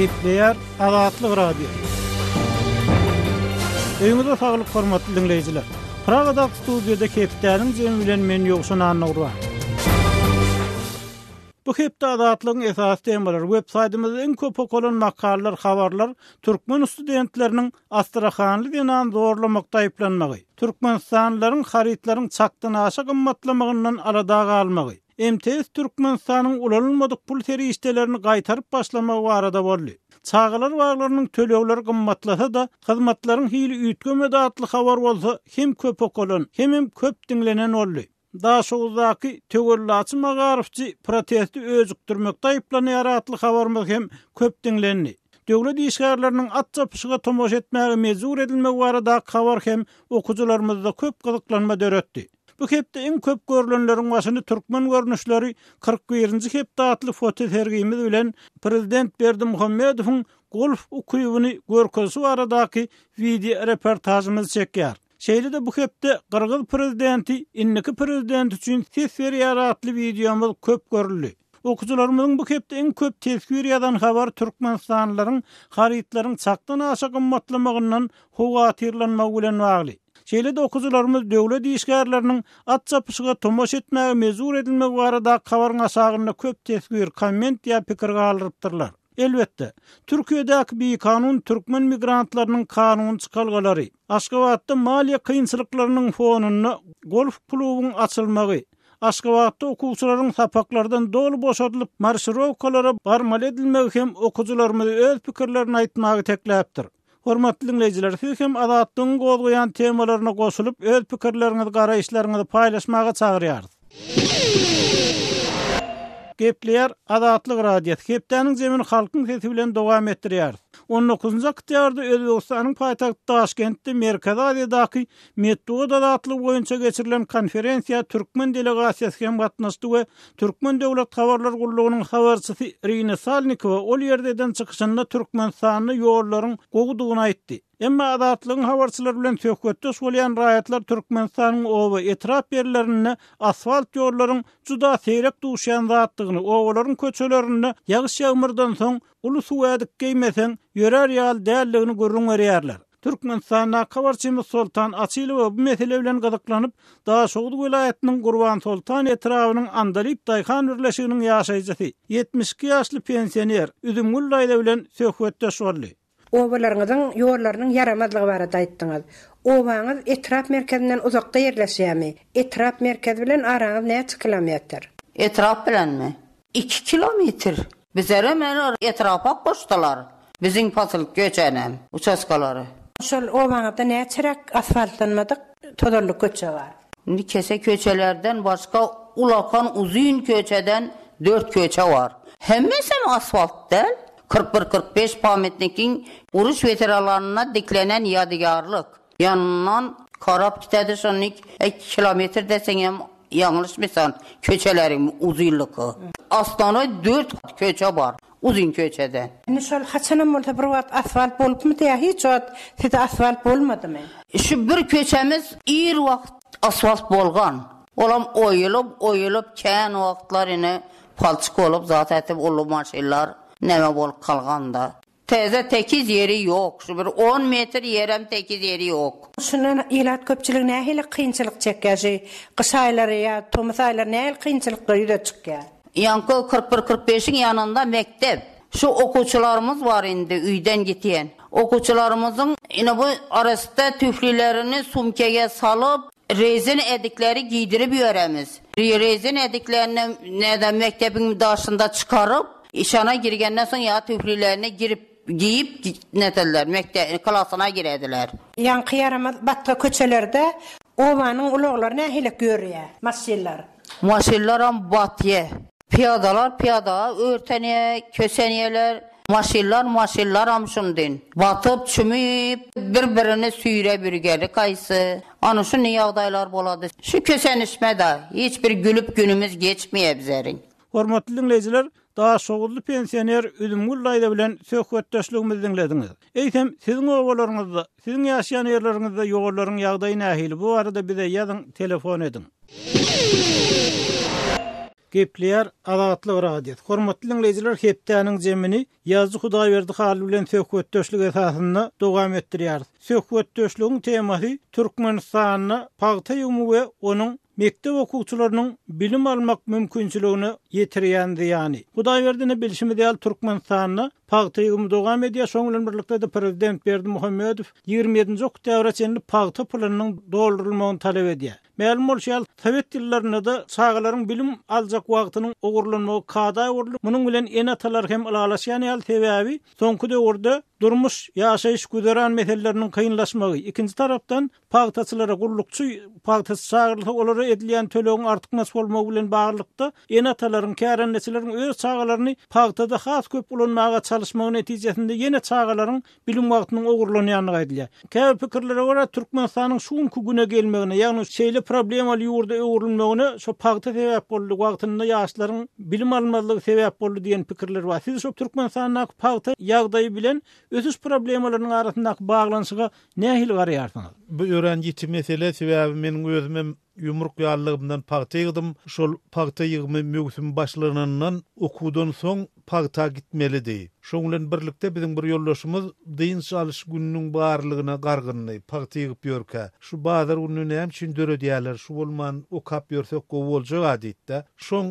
Gepleýär Azatlyk radio. Öňüňizde saglyk hormatly dinleýijiler. Pragada studiýada Kepdäniň jemi bilen men ýogşan anlaýar. Bu hepde Azatlygyň esas temalary web-saytymyzda en köp okulan makalar, habarlar türkmen studentleriniň Astrahanly diýen zorlamakda aýplanmagy, türkmenstanlaryň haritlaryň çakdan aşa gymmatlamagynyň arada galmagy, MTS Türkmenistanyň ulanylmadyk pul terişdelerini gaýtaryp başlamagy barada boldy. Çağalar waglarynyň töleýleri gymmatlasa da, hyzmatlaryň hili üýtgeme datly habar bolsa, hem köp okulan, hem köp dinlenen boldy. Daha şoğuzdaki tögörlaçy Magaryfçy protesti özükdirmekde aýplanýar atly habarymyz hem köp dinlendi. Döwlet işgärleriniň at çapyşyga tomoş etmäge mezur edilmegi barada habar hem okuwçylarymyzda köp gyzyklanma döretdi. Bu hepde en köp görülenleriň başynda türkmen görnüşleri 41-nji hepde atly foto sergimiz bilen Prezident Berdimuhammedowyň golf ukuyuny görkezsi baradaky video reportajymyz çekýär. Şeýle de bu hepde Qırgız prezidenti, inniki prezident üçin tesir yaratly videomuz köp görüldi. Okuwçylarymyzyň bu hepde en köp tesir ýadan habar türkmenstanlaryň haritlaryň çakdan aşa gymmatlamagynyň howatirlanmagy bilen bagly. Şeýle de okuwçylarymyz döwlet işgärleriniň at çapyşyga tomoş etmäge mezur edilmegi barada habaryň aşagyna köp tesir, komment ýa pikir galyrypdyrlar. Elbette, Türkiýedäki bir kanun türkmen migrantlarynyň kanun çykalgalary, Aşgabatda maliýe kynçylyklarynyň fonuna golf klubynyň açylmagy, Aşgabatda okuwçylaryň sapaklardan dolu boşadylyp marşrowkalara barmal edilmegi hem okuwçylarymyz öz pikirlerini aýtmagy tekläpdir. Hormatly dinleýijiler, siz hem Azatlygyň gozgaýan temalaryna goşulyp öz pikirleriňizi, garaýşlaryňyzy paýlaşmaga çagyrýarys. Gepleýär Azatlyk radio. Kepdäniň jemini halkyň sesi bilen dowam etdirýär. 19-njy oktýabrda Özbegistanyň paýtagty Taşkentde Merkez Aziýadaky metro dadatlygy boýunça geçirilen konferensiýa türkmen delegasiýasy hem gatnaşdy we Türkmen Döwlet Habarlar Gurulugynyň habarçysy Irina Salnikova ol ýerden çykyşynda Türkmenistanyň ýollaryň gowudygyny aýtdy. Emma Azatlygyň habarçylar bilen söhbetdeş bolýan raýatlar Türkmenistanyň oba etrap ýerlerini asfalt ýollaryň juda seyrek duşýan zatdygyny, owalaryň köçelerini ýagyş ýağmurdan soň ulu suwadyk geýmesen ýörer ýal däldigini görüň berýärler. Türkmenistanyň habarçymyz Sultan Asylow bu mesele bilen gyzyklanyp, Daşowut welaýatynyň Gurban Sultan etrawynyň Andalyp Daýhan birleşiginiň ýaşaýjysy 72 ýaşly pensioner Üzümgül Laýla bilen söhbetdeş boldy. Obalarňyzyň ýollarynyň yaramadlygy barada aýtdyňyz. Obaňyz etrap merkezinden uzakda ýerleşýärmi? Etrap merkezi bilen araňyz näçe kilometr? Etrap bilenmi? 2 kilometr. Bizlere meni etrapa koşdular. Bizim pasylyk göçenem, uçaskalary. Şol obaňyzda näçe asfaltlanmadyk todurlyk köçe bar. Indi kese köçelerden başka ulakan uzun köçeden 4 köçe var. Hemmesi asfalt değil. 41-45 pametnikin uruş veteranlarına diklenen yadigarlık. Yanından Karab kitedişonlik 2 kilometr deseňem ýanlışmysan köçelerin uzunlygy. Aslana 4 köçe bar. Uzun köçeden. Şol haçanam bolsa bir wagt asfalt bolupmy diýär, hiç wagt sede asfalt bolmadymy? Şu bir köçemiz ir wagt asfalt bolgan. Olam oyulup kän wagtlaryny palçyk bolup zat etip ulu maşinlar näme bolup kalganda. Teze tekiz yeri yok. Şu bir 10 metr yerem tekiz yeri yok. Şundan ilat köpçilik nähili kynçylyk çekýär? Kış aýlary ýa tomuz aýlary nähili kynçylyklar ýüre çykýar? Yankı 41-45'in yanında mektep. Şu okuwçylarymyz var indi üýden gitýän. Okuwçylarymyzyň ine bu arasda tüflilerini sumkege salıp rezin edikleri giydirip ýöremiz. Rezin ediklerini näden mektebiň daşynda çıkarıp işana girgenden soň ya tüflilerini giyip neteller mektep klasyna girediler. Yankı yaramaz batta köçelerde obanyň ulaglary nähili görýär? Maşinlar batýa. Piyada örtene, kösenyeler, maşinlar amşundin. Batıp, çümüp, birbirini süýre bürgeli kaýsy. Ana şu ne ýagdaýlar bolady. Şu kösenişmede hiç bir gülüp günümüz geçmeýe bizleriň. Hormatly dinleýijiler, Daşowutly pensioner Üzümgül Laýla bilen söhbetdeşligimizi dinlediňiz. Eýtem, siziň owalaryňyzda, siziň ýaşaýan ýerleriňizde ýollaryň ýagdaýy nähili bu arada bize ýazyň, telefon edin. Gepleyer Azatlyk radiosu. Hormatly dinleyijiler, hepdäniň jemini Ýazgy Hudaýberdi haly bilen söhbetdeşlik esasynda dowam etdirýär. Söhbetdeşligiň temasy Türkmenistanyny paýta ýymy we onuň mektep okuwçylarynyň bilim almak mümkinçiligini ýetirýändi ýani. Hudaýberdini bilişimi diýil Türkmenistanyny paýta ýymy dowam edýär. Şoň bilen birlikde de prezident Berdimuhammedow 27-nji oktyabra çenli paýta planynyň doldurulmagyny talap edýär. Ma'lum bolýar, Sowet ýyllarynda da çağalaryň bilim aljak wagtynyň ogurlanmagy kada urly. Munyň bilen enatalar hem alalaşýan ýaly sebäbi soňky döwürde durmuş ýaşaýyş güzäran meselelerini kıyınlaşmagy. Ikinci tarapdan paýtaçylara gullukçy paýtaçy çağırylsa olara edilýän tölegiň artykmasy bolmagy bilen baglanykda enatalaryň kärenleçileriň öz çağalaryny paýtada has köp ulanmaga çalışmagy netijesinde ýene çağalaryň bilim wagtynyň ogurlanýanyny aýdylýar. Käbir pikirlere görä Türkmenistanyň şuňky güne gelmegine, ýagny şeýle problemaly ýurda öwrülmegine şo paýta sebäp boldy, wagtynda ýaşlaryň bilim almalygy sebäp boldy diýen pikirler bar. Siz şo Türkmenistanyň paýta ýagdaýy bilen ösüş problemlarynyň arasyndaky baglanyşyga nähil garaýarsyňyz? Bu öğrenci mesele sebäbi meniň özümem yumruk ýarlygymdan paýta ýygdym. Şol paýta ýygymy mögsüm başlanandan okuwdan soň paýta gitmelidi. Şoň bilen birlikde bizim bir ýoldaşymyz dyn çalyş gününiň barlygyna gargynly paýta ýygyp ýörkä. Şu bazar gününe hem çündürä diýerler. Şu bolman okap ýörsek go boljak adetde.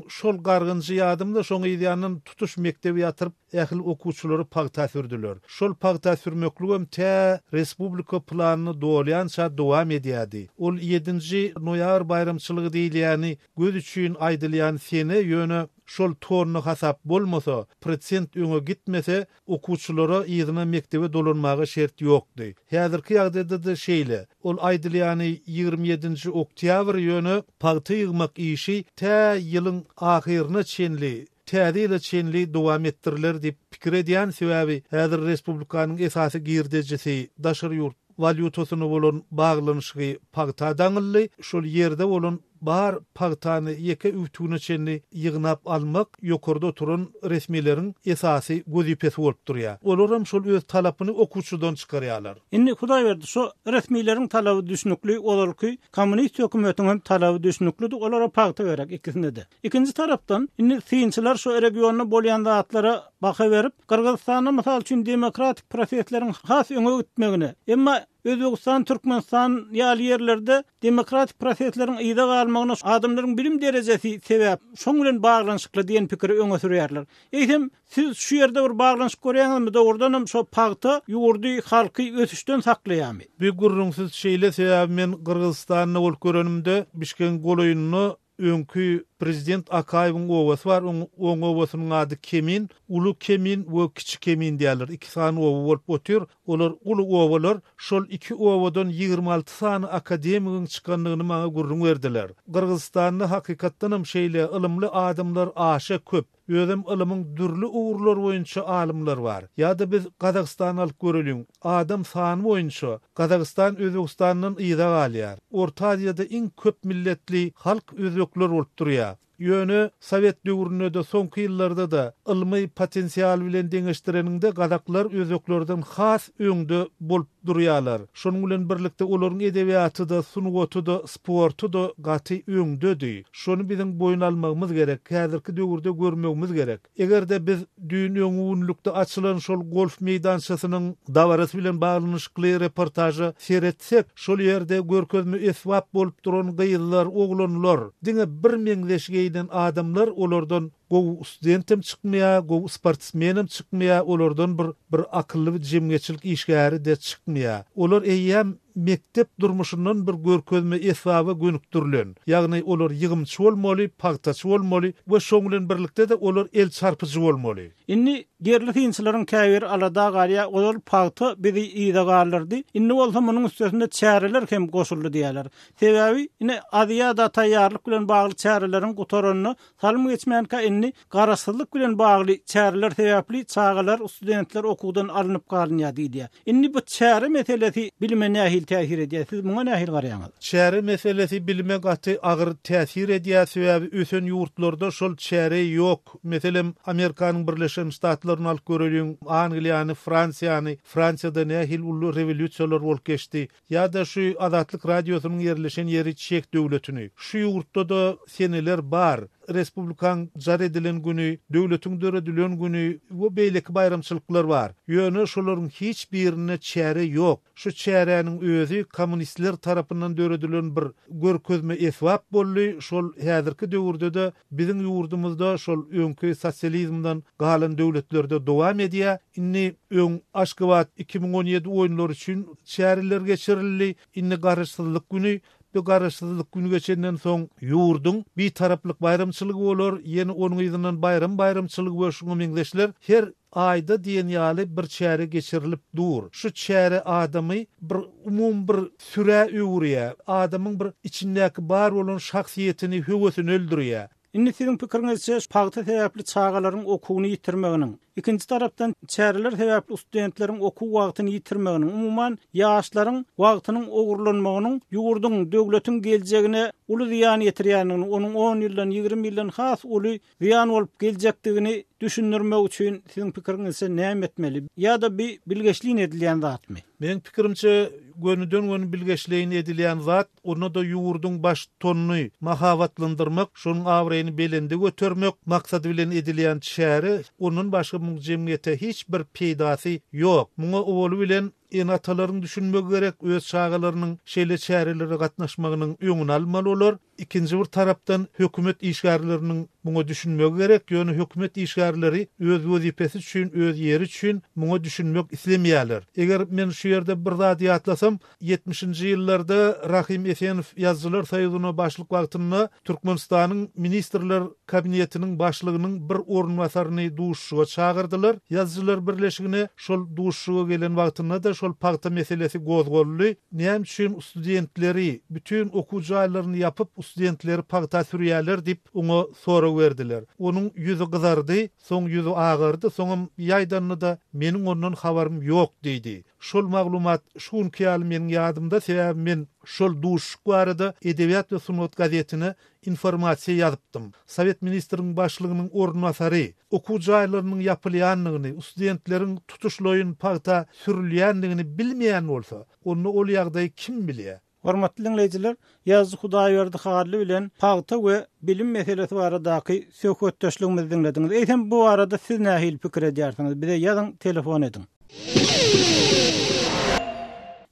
Şol gargynjy ýadymda şoň ýanyň tutuş mektebi ýatyryp ähli okuwçylary paýta sürdiler. Şol paýta sürmeklik hem tä respublika planyny dolýança dowam edýärdi. Ol 7-nji noýabr bayramçylygy diýilýäni göz üçin aýdylýan sene ýöne şol torny hasap bolmasa, prosent öňe gitmese, okuwçylara ýygyna mektebe dolanmagy şert ýokdy. Häzirki ýagdaýda da şeýle. Ol aýdylýany 27-nji oktyabr ýöne paýta ýygmak işi tä ýylyň ahyryna çenli täze çenli dowam ettiriler diýip pikir edýän sebäbi häzir respublikanyň esasy girdejisi daşary ýurt valyutasyny bolan baglanyşy paýta daňyly şol ýerde bolan bar paýtany ýeke üwtüne çenli ýygnap almak ýokarda oturan resmiýetiň esasy gözüpesi bolup durýar. Olaram şol öz talapyny okuwçydan çykarýarlar. Indi Hudaýberdi şo resmiýetiň talaby düşnükli olarky kommunist hökümetiniň talaby düşnüklidir. Olara paýta berek ikisinde de. Ikinji tarapdan indi synçylar şo regionda bolýan zatlara baka berip Kırgızstanyň mysal üçin demokratik prosesleriň has öňe gitmegine, emma Özbegistan, Türkmenistan ýaly ýerlerde demokratik prosesleriň ýyda galmagyna adamlaryň bilim derejesi sebäp şoň bilen baglanyşykly diýen pikiri öňe sürýärler. Eýsem siz şu ýerde bir baglanyşyk görýäňizmi? Dogrudan hem şo paýta ýurdy halky ösüşden saklaýarmy? Bir gurrunsiz şeýle sebäbi men Kırgızstanyny ol görenimde Bişkek goloýuny öňkü prezident Akaýewiň owasy bar. Oň owasynyň ady Kemin, Ulu Kemin we Kiçik Kemin diýerler. Iki sany owa bolup otur. Olar ulu owalar şol iki owadan 26 sany akademiýaň çykanlygyny maňa gurrun berdiler. Kırgızstanyň hakykatdan hem şeýle ilmli adamlar aşa köp. Özüm ilmiň dürli uğurlar boýunça alymlar bar. Ýa-da biz Kazakstany alyp görelim. Adam sany boýunça Kazakistan Özbegistanyň ýyda galýar. Orta Aziýada iň köp milletli halk özbekler bolup durýar. Ýöne Sowet döwründe de soňky ýyllarda da ilmi potensial bilen deňeşdireninde Kazaklar özbeklerden has öňde bolup durýarlar. Şonuň bilen birlikde olaryň edebiýaty da, sunugaty da, sportu da gaty öňdedir. Şonu biziň boýun almagymyz gerek. Häzirki döwürde görmegimiz gerek. Egerde biz düýün öňünlükde açylan şol golf meýdançasynyň dawarasy bilen baglanyşykly reportajy seretsek, şol ýerde görkezme esbap bolup duran gyýylar, oglanlar, diňe bir meňzeşgeyden adamlar olardan gow studentim çykmaya, gow sportsmenim çykmaya, olardan bir akylly jemgyçilik işgäri de çykmaya. Olar eýem mektep durmuşundan bir görkezme esbaba gönükdirilen. Ýagny olar ýygymçy bolmaly, paýtaçy bolmaly we şoň bilen birlikde de olar el çarpyjy bolmaly. Inni gerli synçylaryň käbir alada galýa olar paýta bizi ýyda galardy. Inni bolsa munyň üstünde çäreler hem goşuldy diýerler. Sebäbi ine adyýada taýýarlyk bilen bagly çäreleriň gutaranyny salym geçmänkä inni garaşsyzlyk bilen bagly çäreler sebäpli çağalar studentler okuwdan alınıp galynýar diýdi. Inni bu çäre meselesi bilime nähil täsir edýär? Siz muňa nähil garaýaňyz? Çäre meselesi bilime gaty agyr täsir edýär sebäbi ösen ýurtlarda şol çäre ýok. Meselem Amerikanyň Birleşen Ştatlaryny alyp görelim, Angliýany, Fransiýany, Fransiyada nähil ully rewolýusiýalar bolup geçdi. Ýa-da şu Azatlyk radiosynyň ýerleşen ýeri Çek döwletini. Şu ýurtda da seneler bar. Respublikan jar edilen günü, döwletiň döredilen günü we beýleki bayramçylyklar bar. Ýöne şolaryň hiç birine çäre ýok. Şu çärenin özü kommunistler tarapyndan döredilen bir görkezme esbap boldy. Şol häzirki döwürde de biziň ýurdumyzda şol öňkü sosializmdan galan döwletlerde dowam edýär. Inni öň Aşgabat 2017 oýunlary üçin çäreler geçirildi. Inni garaşsyzlyk günü. Bu garaşsyzlyk günü geçenden soň ýurdun bir taraplyk bayramçylygy bolar, ýene onuň ýzynyň bayramçylygy bolşuňy meňzeşler her ayda diýen ýaly bir çäre geçirilip dur. Şu çäre adamy bir umum bir süre öwrüýär. Adamyň bir içindäki bar bolan şahsiýetini, höwesini öldürýär. Inni siziň pikiriňizçe paýta sebäpli çağalaryň okuwyny ýitirmeginiň, ikinji tarapdan çäreler sebäpli studentleriň okuw wagtyny ýitirmeginiň, umuman ýaşlaryň wagtynyň ogurlanmagynyň ýurdun, döwletiň geljegine uly ziýan ýetirýänini, onuň 10 ýyldan 20 ýyldan has uly ziýan bolup geljekdigini düşündirmek üçin siziň pikiriňizçe näme etmeli? Ýa-da bir bilgeçliğin edilýän zatmy? Meň pikirimçe gönüden bilgeçliğin edilýän zat, onu da ýurdun baş tonunu mahavatlandyrmak, şonuň awreýini belende götürmek maksady bilen edilýän çäre, onun başga jemgyýete hiç bir peýdasy ýok. Muňa owaly bilen enatalaryň düşünmek gerek, öz şagalarynyň şeýle çäreleri gatnaşmagynyň öňüni almaly bolar. İkinji bir tarapdan hökümet işgärleriniň muňa düşünmek gerek. Ýöne hökümet işgärleri öz wezipesi üçin, öz ýeri üçin muňa düşünmek islemýärler. Eger men şu ýerde bir zat ýatlasam, 70-nji ýyllarda Rahim Efenov Ýazgylar Soýuzyna başlyk wagtynda Türkmenistanyň ministrler kabinetiniň başlygynyň bir orunbasaryny duşuşyga çağırdylar. Ýazgylar birleşigine şol duşuşyga gelen wagtynda da şol paýta meselesi gozgolly. Näme üçin studentleri bütün okuw jaýlaryny ýapyp studentleri paýta sürýärler dip ona sorak berdiler. Onuň ýüzi gyzardy, soň ýüzi agardy, soň ýaýdanny da meniň ondan habarym ýok diýdi. Şol maglumat şunky ýaly meniň ýadymda, sebäbi men şol duşuk barada Edebiýat we Sunat gazetine informasiýa ýazypdym. Sowet ministriniň başlygynyň orunbasary okuw jaýlarynyň ýapylýanlygyny, studentleriň tutuşlaryň paýta sürülýänligini bilmeýän bolsa, onu ol ýagdaý kim bilýär? Hormatly dinleyijiler, Ýazgy Hudaýberdi Haly bilen paýta we bilim meselesi baradaky söhbetdeşligimizi dinlediňiz. Eýsem bu arada siz nähili pikir edýärsiňiz? Bize ýazyň, telefon edin.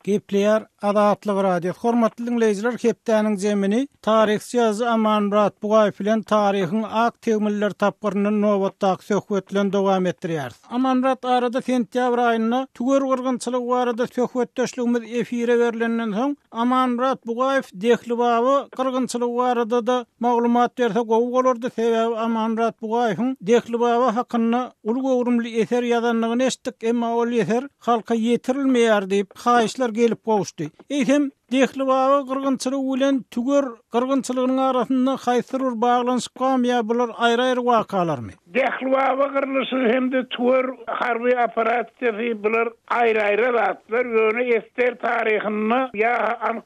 Gepleýär Adatlyk radio. Hormatly dinleyijiler, hepdäniň jemini tarihçi ýazgy Amanmurat Bugaýew bilen tarihiň ak tegmiller tapgyrynyň nowatdaky söhbet bilen dowam etdirýär. Amanmurat, arada sentýabr aýyna tüger gyrgynçylyk barada söhbetdeşligimiz efire berilenden soň Amanmurat Bugaýew Dehlibaby gyrgynçylyk barada da maglumat berse gowy bolardy. Sebäbi Amanmurat Bugaýewiň Dehlibaby hakynda ulgurumly eser ýazanlygyny eşitdik, emma ol eser halka ýetirilmeýär diýip haýyşlar gelip gowuşdy. Eýsem Dehlibaby gyrgynçylyk bilen tüger gyrgynçylygynyň arasynda haýsy bir baglanyş gamýa bular aýry-aýry wakalarmy? Dehlibaby gyrgynçylygy hemde tüger harby operatsiýasy bular aýry-aýry zatlar, ýöne ester taryhyny ýa anyk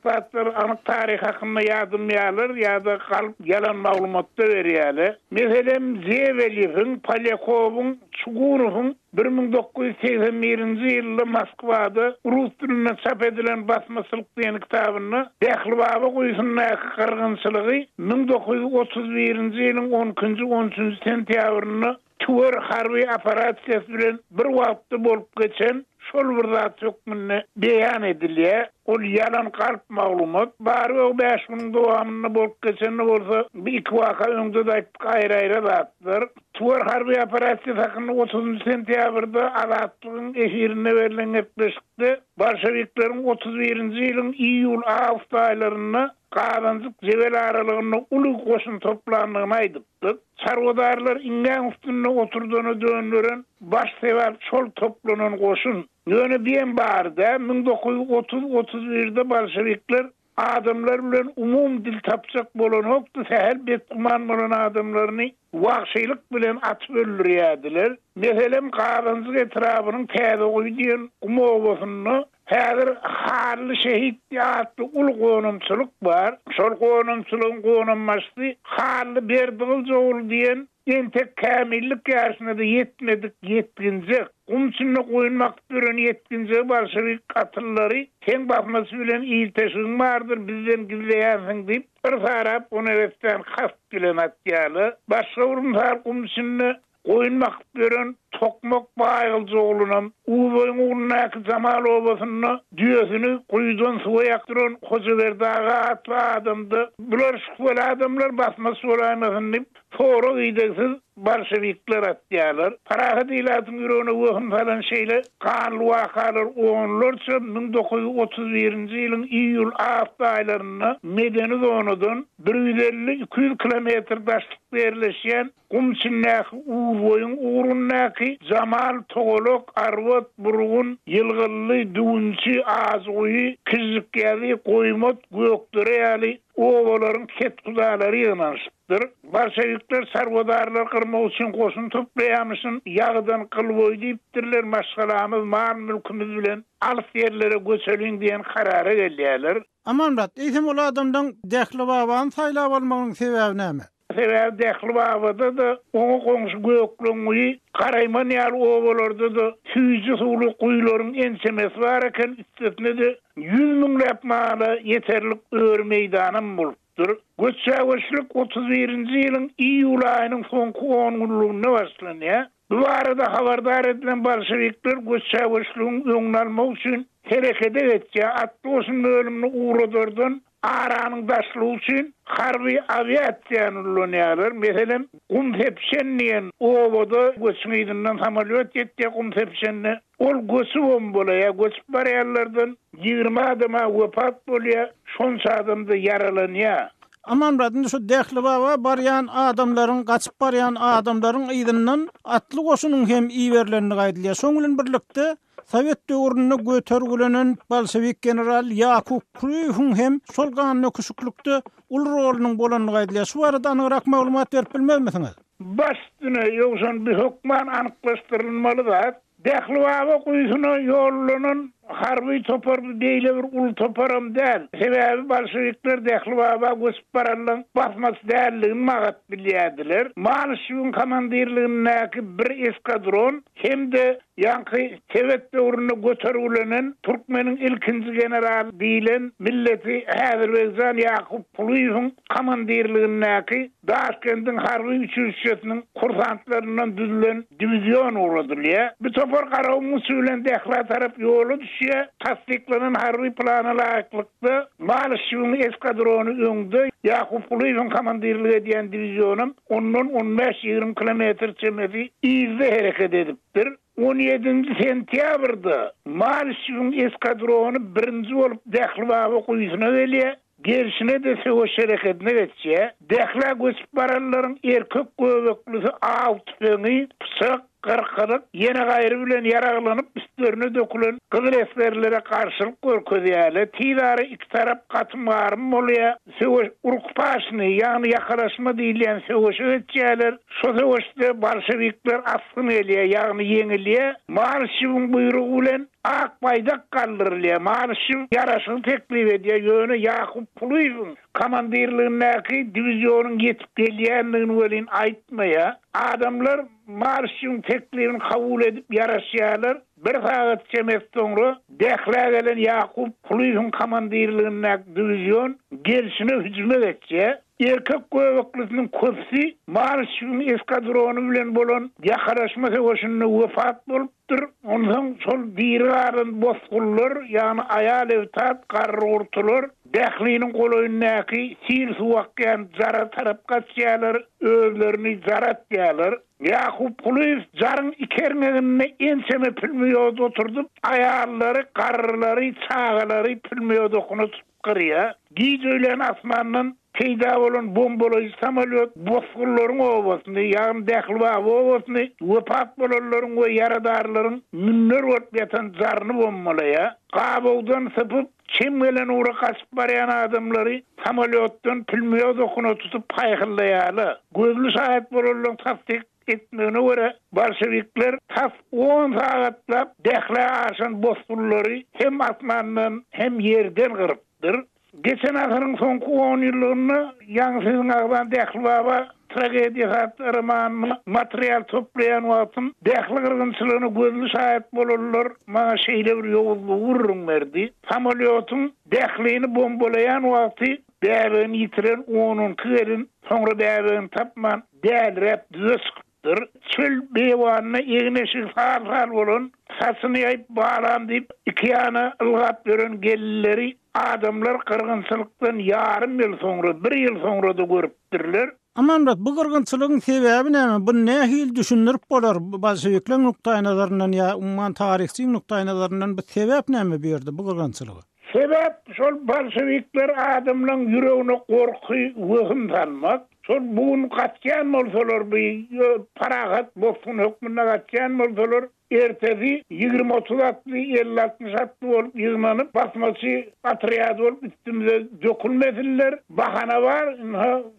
taryh hakynda ýazmýarlar ýa-da galyp ýalan maglumatlar berýärler. Meselem Zeveliýewiň, Polyakowyň, Çugurowyň 1981-nji ýylda Moskwada rus dilinde çap edilen basmaçylyk diýen kitabyny Dehlibaby goýusyna gyrgynçylygy 1931-nji ýylyň 10-njy 13-nji sentýabryny tüger harby operatsiýasy bilen bir wagtda bolup geçen şol bir zat hökmüne beýan edilýär. Ol ýalan galp maglumat. Bary o 5 güniň dowamyny bolup geçeni bolsa, bir iki waka öňde de aýry-aýry zatlar. Tüger harby operatsiýasy hakynda 30 sentýabrda Adatlygyň efirine berilen gepleşikde Bolşewikleriň 31-nji ýylyň iýul-awgust aýlaryna Qaranjyk jebel aralygyna uly goşun toplandygyny aýdypdy. Çarwadarlar iňen üstünde oturduğunu döndüren baş sebäp şol toplanan goşun. Ýöne bilen barda 1930-31-de Bolşewikler adamlar bilen umum dil tapjak bolan hokdy sähel betman bolan adamlaryny wagşylyk bilen atyp öldürýärdiler. Meselem Qaranjyk etrabynyň täze goýdýan umowasyny häzir harly şehit ýatly ul gonumçylyk bar. Şol gonumçylygyň gonummasy harly Berdiňil Joğul diýen Entek kamillik ýaşyna da yetmedik, yetginjek. Gumçyny goýmak bilen yetginjek bolşewik katyllary teň bakmasy bilen ýyltaşyň bardyr, bizden gizleýärsiň diýip bir tarap onu wetden hast bilen atýaly. Başga urumlar gumçyny goýmak bilen tokmak baýyljy oğlunam. Uwayň oğlunaky Jamal obasyny düýesini goýdan suwa ýakdyran Hojaberdaga atly adamdy. Bular şuwal adamlar basmasy bolanmasyny diýip Foro gideksiz bolşewikler atýarlar. Parahat ilatyň ýüregine wöhüm falan şeýle kanly wakalar oňlarça 1931-nji ýylyň iýul awgust aýlaryna medeni zonadan 150-200 kilometr daşlyk berleşýän Gumçynaky Uwayň uğrunnaky Jamal Togolok Arwat Burgun ýylgyly düwünçi azgy kizikýäli goýmat gökdüreýäli owalaryň ketguzalary ýanaşdyr. Bolşewikler sarwadarlar kırmak üçin goşun toplaýamyşyn ýagdan kylboý diýipdirler. Maşgalamyz mal mülkimiz bilen alyp ýerlere göçeliň diýen karara gelýärler. Amanrat, eýsem ol adamdan dähli baban saýlap almagyň sebebi näme? Sebäbi dähli babada da oňa goňşy gökleňi garaýman ýaly owalarda da süýji suwly guýlaryň ensemesi bar eken, üstüne de 100 miňlap mala ýeterlik ör meýdanam bolupdyr. Göçäwişlik 31-nji ýylyň iýul aýynyň soňky 10 günlüğüne başlanýar. Bu arada habardar edilen bolşewikler göçäwişligiň öňüni almak üçin hereket etýär. Atdoşun ölümini uğradyrdan aranyň daşlygy üçin harby aviasiýany ullanýarlar. Meselem Gumtepşen diýen owada göçmeydinden samolyot ýetdi Gumtepşenne. Ol göçü bolýar, göçüp barýarlardan 20 adama wepat bolýar, şonça adamda yaralanýar. Amanrat, şu dähli baba barýan adamlaryň, gaçyp barýan adamlaryň ýygynyň atly goşunyň hem iýerlerini gaýdylýar. Şoň bilen birlikde Sowet döwrüne götergilenen bolşewik general Yakup Kruyfun hem şol ganyny küçüklükde ul rolunyň bolanyny gaýdylýar. Şu arada anyrak maglumat berip bilmezmisiňiz? Başdyna ýoksan bir hökman anyklaşdyrylmaly da dähli baba goýusyna ýollanan harby topar diýle bir ul toparam däl. Sebäbi bolşewikler dähli baba göçüp bararlan basmas dälligini magat bilýärdiler. Malşyň komandirligindäki bir eskadron hemde ýanky Sowet döwrüne götergilenen Türkmeniň ilkinji general diýilen milleti Häzirbejan Yakup Puluyevň komandirligindäki Daşkentin harby üçüňsiniň kursantlaryndan düzülen divizion uğradylýar. Bu topar garawyň usulen dähli tarap ýolu düşýär. Tasdiklanan harby plana laýyklykda Malşyň eskadrony öňde Yakup Puluyevň komandirligi edýän divizionum ondan 15-20 kilometr çemedi izle hereket edipdir. 17 sentýabrda Malşyň eskadrony birinji bolup dähli baba goýusyna gelýär. Gerçine de söwüş hereketine geçýär. Dähli göçüp bararlaryň erkek göbekli aw tüpeňi pysak gyrkyryp ýene gaýry bilen ýaraglanyp üstlerine dökülen gyzyl eslerlere karşylyk görkezýärler. Tiýdary iki tarap gatmarym bolýar. Söwüş urukpaşyny ýagny ýakalaşma diýilen söwüş etýärler. Şo söwüşde bolşewikler askyn elýär, ýagny ýeňilýär. Marşyň buyrugy bilen ak baydak kaldırılıyor. Marşım yarasını teklif ediyor. Yönü Yakup Puluyevň komandirligindäki divizyonun yetip gelýändigini welin aýtmaya. Adamlar marşyň teklifini kabul edip yaraşýarlar. Bir saat çemes soňra dähli gelen Yakup Puluyevň komandirligindäki divizyon gerçine hücum etýär. Erkek göbeklisiniň köpsi marşyň eskadrony bilen bolan ýakaraşma söwüşinde wefat bolupdyr. Ondan şol diýaryn bosgullar, ýani aýal ewtat garrurtular dähliniň goloýundaky sil suwakkan zara tarap gaçýarlar, özlerini zaratýarlar. Yakup Puluyev jarın ikermegine enseme pilmeýode oturdup, aýallary, garrylary, çağalary pilmeýode okunup gyrýar. Giýjelen asmandan peýda bolan bombalaýy samolyot bosgullaryň owasyny, ýagny dähli baba owasyny, wepat bolanlaryň we ýaradarlaryň münner bolup ýatan jaryny bombalaýar. Gabawdan sypyp kim bilen uğra kaçıp baryan adamları samolyotdan pilmeýode okunup tutup paýgyrlaýarlar. Gözlü şahit bolanlaryň tasdik etmegine göre bolşewikler tas 10 sagatlap dähli aşan bosgullary hem asmandan hem ýerden gyrypdyr. Geçen asırın sonku 10 yıllarını Yansızın ağdan Dehli Baba tragediya romanını materyal toplayan vaktin Dehli kırgınçılığını gözlü şahit bolurlar. Bana şeyle bir yolda vururum verdi. Samolyotun Dehli'ni bombalayan vakti değerini yitiren onun kıverin sonra değerini tapman değerrep düze sıkıptır. Çöl beyvanına eğneşik sağ olun. Sasını yayıp bağlan deyip iki yana ılgap gören gellileri adamlar kırgınçılıktan yarım yıl sonra, bir yıl sonra da görüptürler. Aman bu kırgınçılığın sebebi näme? Bu nähil düşünürüp bolar? Bolşevikler nukta nazarından ya umman tarihçi nukta nazarından bu sebep näme berdi bu kırgınçylygy? Sebep şol bolşevikler adamlaryň yüregine gorky wöhüm salmak. Şol bugun kaçyan bolsalar bir paragat boksun hökmüne kaçyan bolsalar ertesi 20-30 50-60 bolup yığmanıp basmaçı atriyat bolup üstümüze dökülmediler. Bahana var.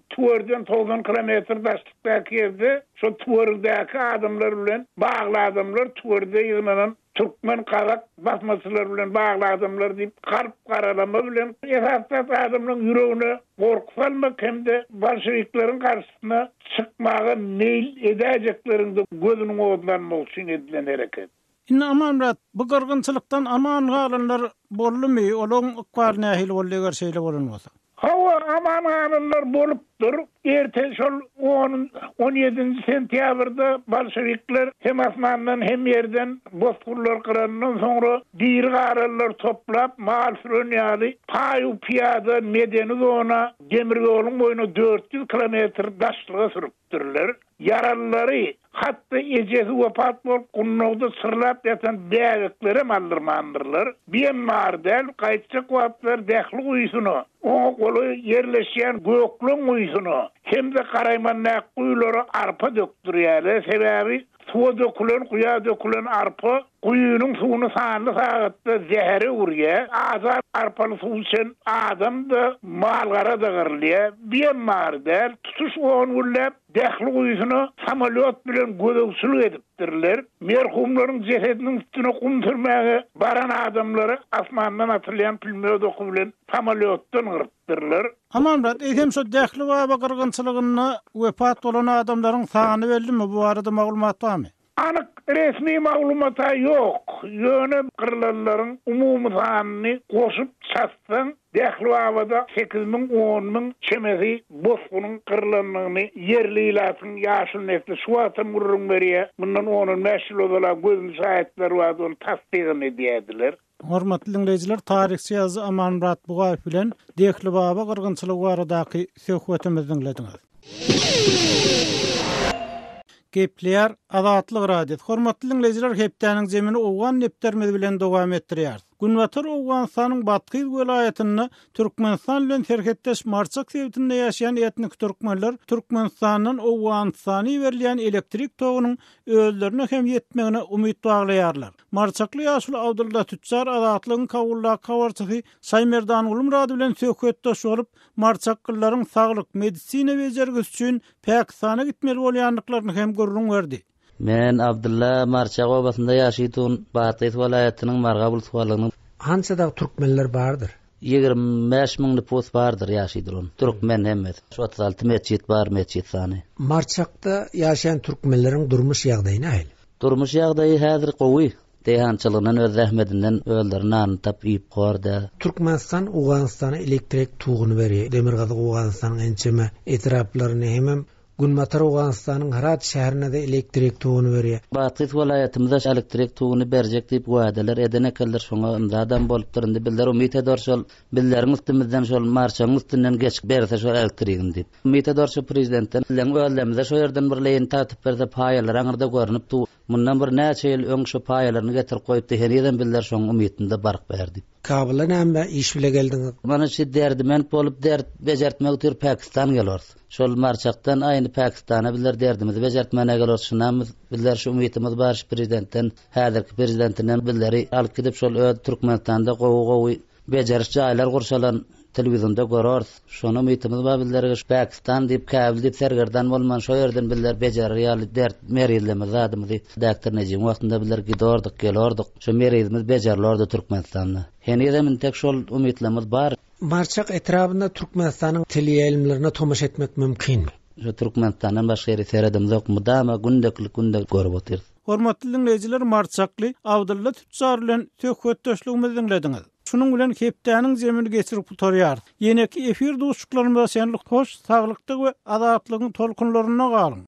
Tuvardan 90 kilometre daşlıktaki yerde şu tuvardaki adamlar bilen bağlı adamlar tuvarda yığınanan Türkmen kazak basmaçılar bilen bağlı adamlar deyip kalp karalama bilen esasat adamların yüreğine korku salmak hem de Bolşeviklerin karşısına çıkmağa meyil edeceklerinde gözünün oğundan molsun edilen hareket. Inna amanrat bu kırgınçılıktan aman galanlar bollumy? Olon ıkbar nähil bolleger şeýle bolanmasa. Hava aman ağırlar bolupdur. Erte şol 17. sentyabrda Bolşevikler hem asmandan hem yerden bozkurlar kıranından sonra dir ağırlar toplap mal sürünyalı payu piyada medeni zona demir yolun boyunu 400 kilometre daşlığa sürüptürler. Yaralıları hatta ecesi vefat bolup kunnogda sırlap yatan değerlikleri maldırmandırlar. Biýemmar del kaytçak waptlar Dehli uýsuny, o kolu yerleşen göklüň uýsuny hem de Karaýman kuýlary arpa döktürýärler. Sebebi suwa dökülen, kuya dökülen arpa kuyunun suwuny sanly sagatda zehri urýar. Azar arpaly suw içen adam da malgara da gyrlýar. Biýemmar del tutuş on ullap Dehli uýsuny samolyot bilen gödöksülük edipdirler. Merhumlaryň cesediniň üstüne kum sürmäge baran adamlary asmandan atylýan pulmödok bilen samolyotdan gyrpdyrlar. Aman eýsem şu Dehli Baba kırgınçylygyna wefat bolan adamlaryň sany bellimi? Bu arada maglumat barmy? Anyk resmi maglumata yok. Ýöne kırlanlaryň umumy sanyny goşup çatsaň Dehli Babada 8.000-10.000 çemesi bozkunyň kırlanlygyny yerlilatyň ýaşyl nesli şuwatym gurrun berýär. Bundan onun meşhur bolan gözlü şahitler bar, onu tasdigini diýdiler. Hormatly dinleyijiler, tarihçi ýazy Amanrat Bugaýew bilen Dehli Baba kırgınçylygy baradaky söhbetimizi dinlediňiz. Gepler Azatlyk radio. Hormatly dinleyijiler, hepdeniň jemini owgan nepdermez bilen dowam etdirýär. Günwatar Owganistanyň batky welaýatyny Türkmenistan bilen serhetdeş marçak sebitinde ýaşaýan etnik türkmenler Türkmenistanyň Owganistana berilýän elektrik togunyň özlerine hem ýetmegine umyt baglaýarlar. Marçakly ýaşul Abdulla Tüçar Azatlygyň kawulla kawarçysy Saýmerdan Ulumrady bilen söhbetdeş bolup marçaklylaryň saglyk medisina bejergisi üçin Pakistana gitmeli bolýanlyklaryny hem gurrun berdi. Men Abdulla Marçak obasynda ýaşaýdym. Batky welaýatynyň Margabul suwalynyň hançada türkmenler bardyr? 25.000 nüfus bardyr ýaşaýdyr. Türkmen hemmet. Şu 36 mesjid bar, mesjid sany. Marçakda ýaşaýan türkmenleriň durmuş ýagdaýy nähil? Durmuş ýagdaýy häzir gowy. Dehançylygynyň öz zähmetinden özlerini anytyp ýyp gorda. Türkmenistan Owganistana elektrik tuguny berýär. Demirgazyk Owganistanyň ençeme etraplaryny hemem Günmatar Owganistanyň Herat şäherine de elektrik tuguny berýär. Batky welaýatymyzda elektrik tuguny berjek diýip wadalar edenekeler şoňa yndadan bolup durdy. Bizler umyt edýär şol bizleriň üstümizden şol marşaň üstünden geçip berse şol elektrigini diýip. Umyt edýär şu prezidentden bilen öldämizde şo ýerden bir leýin tatyp berse paýalar aňyrda görünip tu. Mundan bir näçe ýyl öň şu paýalaryny getirip goýupdy. Herýeden bizler şoň umytynda bark berdi. Kabula näme iş bile geldiňiz? Mana şu derdimen bolup dert bejertmek üçün Pakistan gelýär. Şol marçakdan aýyny Pakistana bizler derdimizi bejertmene gelýär. Şunamyz bizler şu umytymyz bar prezidentden, häzirki prezidentinden bizleri alyp gidip şol Türkmenistanda gowy bejeriş jaýlar gurşalan telewizionda görür. Şonu mitimiz babillerge Pakistan diýip kabul diýip sergerdan bolman şo ýerden biller bejer ýaly dert merizleme zadymyzy daktar Necim wagtynda biller gidordyk, gelordyk. Şo merizimiz bejerlordy Türkmenistanda. Hene de min tek şol umytlarymyz bar. Marçak etrafında Türkmenistanyň tili ýelimlerine tomaş etmek mümkinmi? Şo Türkmenistandan başga ýere seredimiz ýokmy? Dama gündeklik görüp otyr. Hormatly dinleýijiler, Marçakly Abdulla Tüçar bilen töhfetdeşligimizi dinlediňiz. Şunun bilen hepdäniň zemini geçirip oturýar. Ýene-ki efir dostluklarymyza şenlik hoş, saglykdyk we azatlygyň tolkunlaryna galyň.